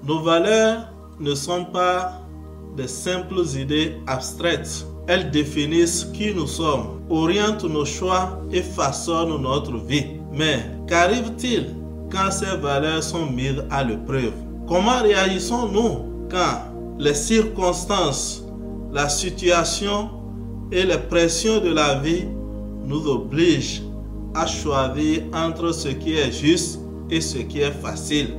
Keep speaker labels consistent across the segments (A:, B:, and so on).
A: Nos valeurs ne sont pas de simples idées abstraites. Elles définissent qui nous sommes, orientent nos choix et façonnent notre vie. Mais qu'arrive-t-il quand ces valeurs sont mises à l'épreuve? Comment réagissons-nous quand les circonstances, la situation et les pressions de la vie nous obligent à choisir entre ce qui est juste et ce qui est facile?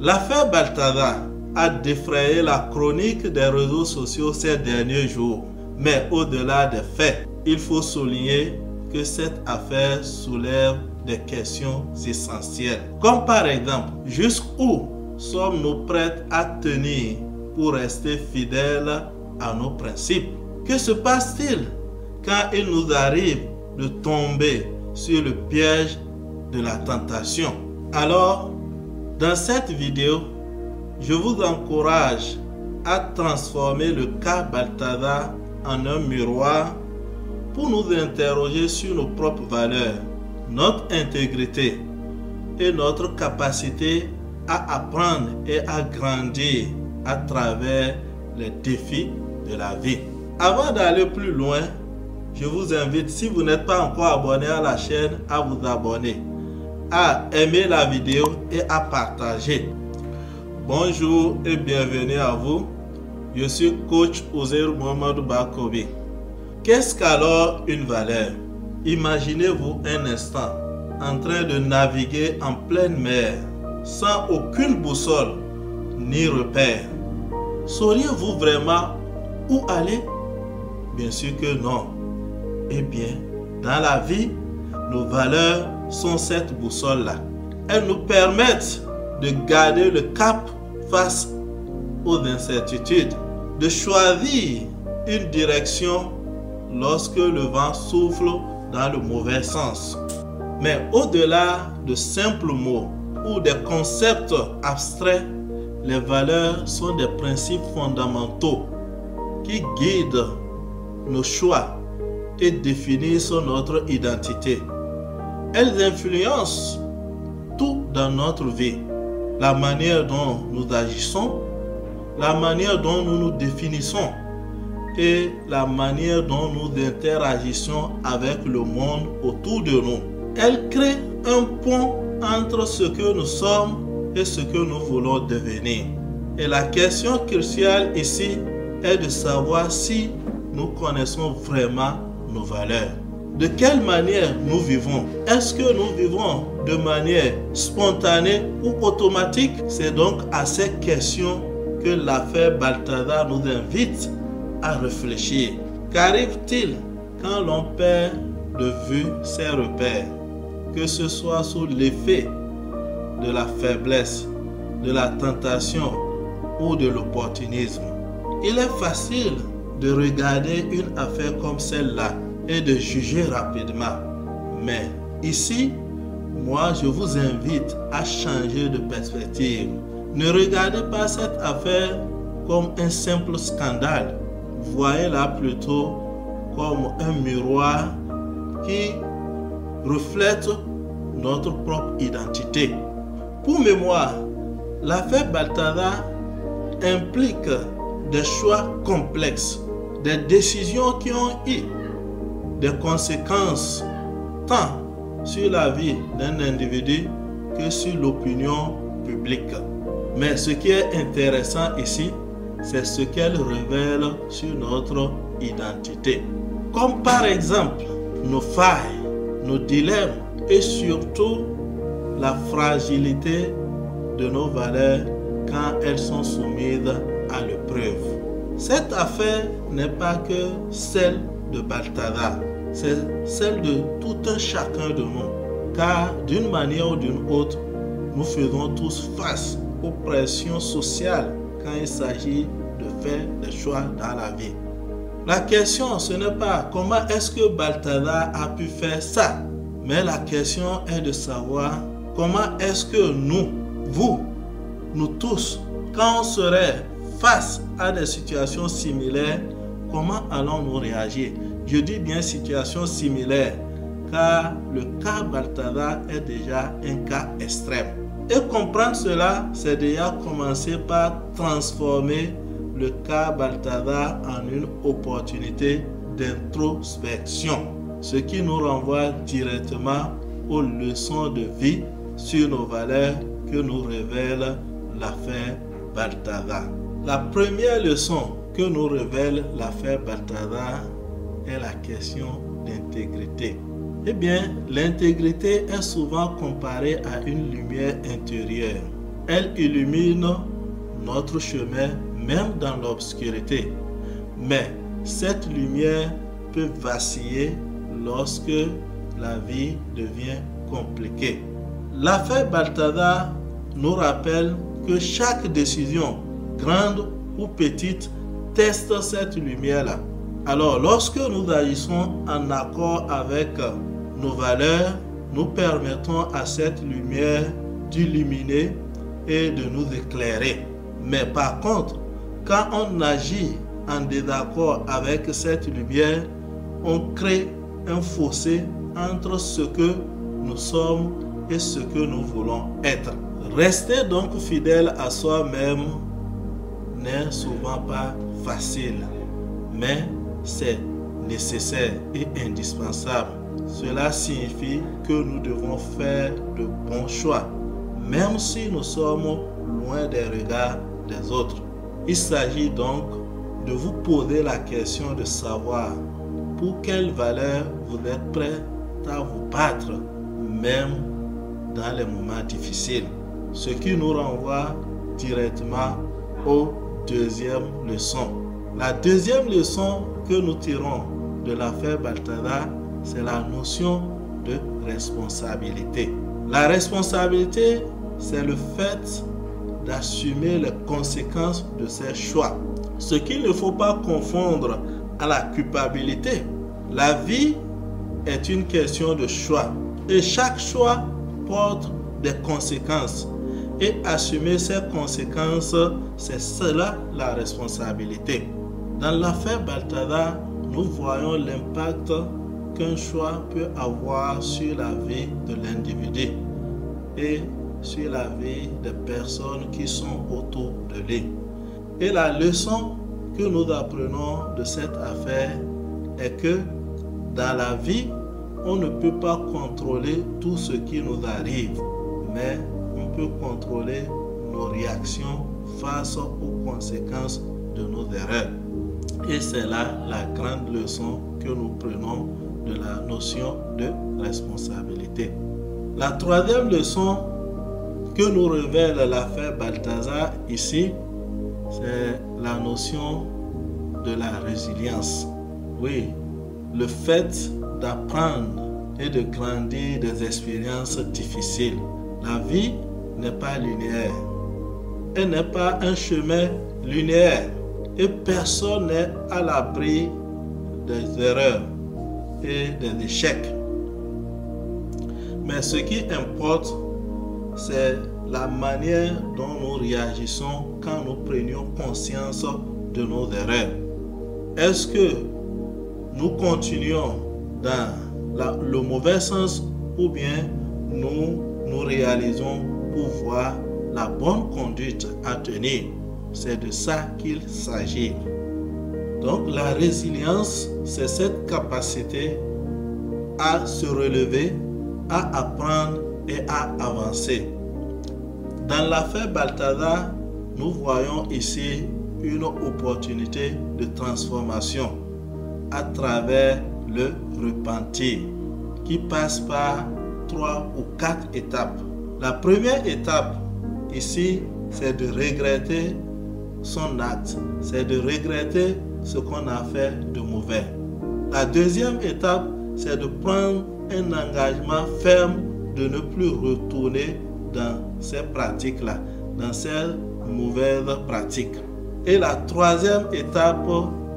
A: L'affaire Balthazar a défrayé la chronique des réseaux sociaux ces derniers jours. Mais au-delà des faits, il faut souligner que cette affaire soulève des questions essentielles. Comme par exemple, jusqu'où sommes-nous prêts à tenir pour rester fidèles à nos principes? Que se passe-t-il quand il nous arrive de tomber sur le piège de la tentation? Alors, dans cette vidéo, je vous encourage à transformer le cas Balthazar en un miroir pour nous interroger sur nos propres valeurs, notre intégrité et notre capacité à apprendre et à grandir à travers les défis de la vie. Avant d'aller plus loin, je vous invite, si vous n'êtes pas encore abonné à la chaîne, à vous abonner, à aimer la vidéo et à partager. Bonjour et bienvenue à vous. Je suis coach Ouzairu Mohamedou Bakobi. Qu'est-ce qu'alors une valeur? Imaginez-vous un instant en train de naviguer en pleine mer sans aucune boussole ni repère. Sauriez-vous vraiment où aller? Bien sûr que non. Eh bien, dans la vie, nos valeurs sont cette boussole-là. Elles nous permettent de garder le cap face aux incertitudes, de choisir une direction lorsque le vent souffle dans le mauvais sens. Mais au-delà de simples mots ou des concepts abstraits, les valeurs sont des principes fondamentaux qui guident nos choix et définissent notre identité. Elles influencent tout dans notre vie, la manière dont nous agissons, la manière dont nous nous définissons et la manière dont nous interagissons avec le monde autour de nous. Elle crée un pont entre ce que nous sommes et ce que nous voulons devenir. Et la question cruciale ici est de savoir si nous connaissons vraiment nos valeurs. De quelle manière nous vivons? Est-ce que nous vivons de manière spontanée ou automatique? C'est donc à ces questions que l'affaire Balthazar nous invite à réfléchir. Qu'arrive-t-il quand l'on perd de vue ses repères, que ce soit sous l'effet de la faiblesse, de la tentation ou de l'opportunisme? Il est facile de regarder une affaire comme celle-là et de juger rapidement. Mais ici, moi, je vous invite à changer de perspective. Ne regardez pas cette affaire comme un simple scandale. Voyez-la plutôt comme un miroir qui reflète notre propre identité. Pour mémoire, l'affaire Balthazar implique des choix complexes, des décisions qui ont eu des conséquences tant sur la vie d'un individu que sur l'opinion publique. Mais ce qui est intéressant ici, c'est ce qu'elle révèle sur notre identité. Comme par exemple nos failles, nos dilemmes et surtout la fragilité de nos valeurs quand elles sont soumises à l'épreuve. Cette affaire n'est pas que celle de Balthazar, c'est celle de tout un chacun de nous. Car d'une manière ou d'une autre, nous faisons tous face aux pressions sociales quand il s'agit de faire des choix dans la vie. La question, ce n'est pas comment est-ce que Balthazar a pu faire ça, mais la question est de savoir comment est-ce que nous, vous, nous tous, quand on serait face à des situations similaires, comment allons-nous réagir? Je dis bien situation similaire, car le cas Balthazar est déjà un cas extrême. Et comprendre cela, c'est déjà commencer par transformer le cas Balthazar en une opportunité d'introspection, ce qui nous renvoie directement aux leçons de vie sur nos valeurs que nous révèle l'affaire Balthazar. La première leçon que nous révèle l'affaire Balthazar est la question d'intégrité. Eh bien, l'intégrité est souvent comparée à une lumière intérieure. Elle illumine notre chemin même dans l'obscurité. Mais cette lumière peut vaciller lorsque la vie devient compliquée. L'affaire Balthazar nous rappelle que chaque décision, grande ou petite, teste cette lumière-là. Alors, lorsque nous agissons en accord avec nos valeurs, nous permettons à cette lumière d'illuminer et de nous éclairer. Mais par contre, quand on agit en désaccord avec cette lumière, on crée un fossé entre ce que nous sommes et ce que nous voulons être. Rester donc fidèle à soi-même n'est souvent pas facile, mais c'est nécessaire et indispensable. Cela signifie que nous devons faire de bons choix, même si nous sommes loin des regards des autres. Il s'agit donc de vous poser la question de savoir pour quelle valeur vous êtes prêt à vous battre, même dans les moments difficiles. Ce qui nous renvoie directement aux deuxième leçon. La deuxième leçon que nous tirons de l'affaire Balthazar, c'est la notion de responsabilité. La responsabilité, c'est le fait d'assumer les conséquences de ses choix. Ce qu'il ne faut pas confondre à la culpabilité. La vie est une question de choix et chaque choix porte des conséquences. Et assumer ces conséquences, c'est cela la responsabilité. Dans l'affaire Balthazar, nous voyons l'impact qu'un choix peut avoir sur la vie de l'individu et sur la vie des personnes qui sont autour de lui. Et la leçon que nous apprenons de cette affaire est que dans la vie, on ne peut pas contrôler tout ce qui nous arrive, mais on peut contrôler nos réactions face aux conséquences de nos erreurs. Et c'est là la grande leçon que nous prenons de la notion de responsabilité. La troisième leçon que nous révèle l'affaire Balthazar ici, c'est la notion de la résilience. Oui, le fait d'apprendre et de grandir des expériences difficiles. La vie n'est pas linéaire. Elle n'est pas un chemin linéaire. Et personne n'est à l'abri des erreurs et des échecs. Mais ce qui importe, c'est la manière dont nous réagissons quand nous prenions conscience de nos erreurs. Est-ce que nous continuons dans le mauvais sens ou bien nous réalisons pour voir la bonne conduite à tenir? C'est de ça qu'il s'agit. Donc la résilience, c'est cette capacité à se relever, à apprendre et à avancer. Dans l'affaire Balthazar, nous voyons ici une opportunité de transformation à travers le repentir qui passe par 3 ou 4 étapes. La première étape ici, c'est de regretter son acte, c'est de regretter ce qu'on a fait de mauvais. La deuxième étape, c'est de prendre un engagement ferme de ne plus retourner dans ces pratiques-là, dans ces mauvaises pratiques. Et la troisième étape,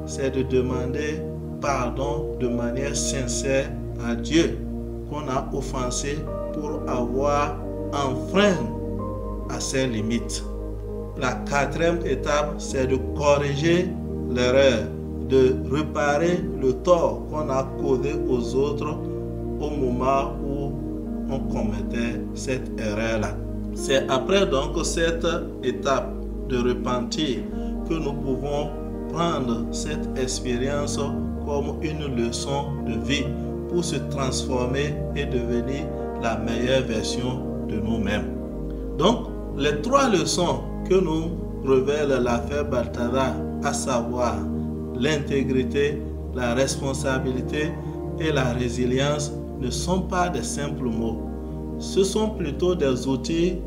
A: c'est de demander pardon de manière sincère à Dieu qu'on a offensé pour avoir enfreint à ses limites. La quatrième étape, c'est de corriger l'erreur, de réparer le tort qu'on a causé aux autres au moment où on commettait cette erreur-là. C'est après donc cette étape de repentir que nous pouvons prendre cette expérience comme une leçon de vie pour se transformer et devenir la meilleure version de nous-mêmes. Donc, les 3 leçons que nous révèle l'affaire Balthazar, à savoir l'intégrité, la responsabilité et la résilience, ne sont pas des simples mots. Ce sont plutôt des outils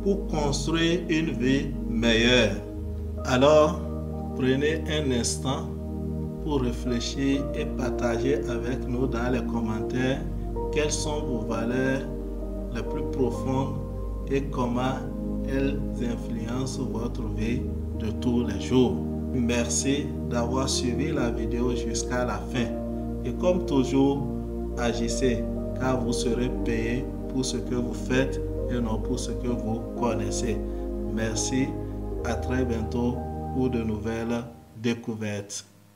A: pour construire une vie meilleure. Alors, prenez un instant pour réfléchir et partager avec nous dans les commentaires quelles sont vos valeurs les plus profondes et comment elles influencent votre vie de tous les jours. Merci d'avoir suivi la vidéo jusqu'à la fin. Et comme toujours, agissez car vous serez payé pour ce que vous faites et non pour ce que vous connaissez. Merci, à très bientôt pour de nouvelles découvertes.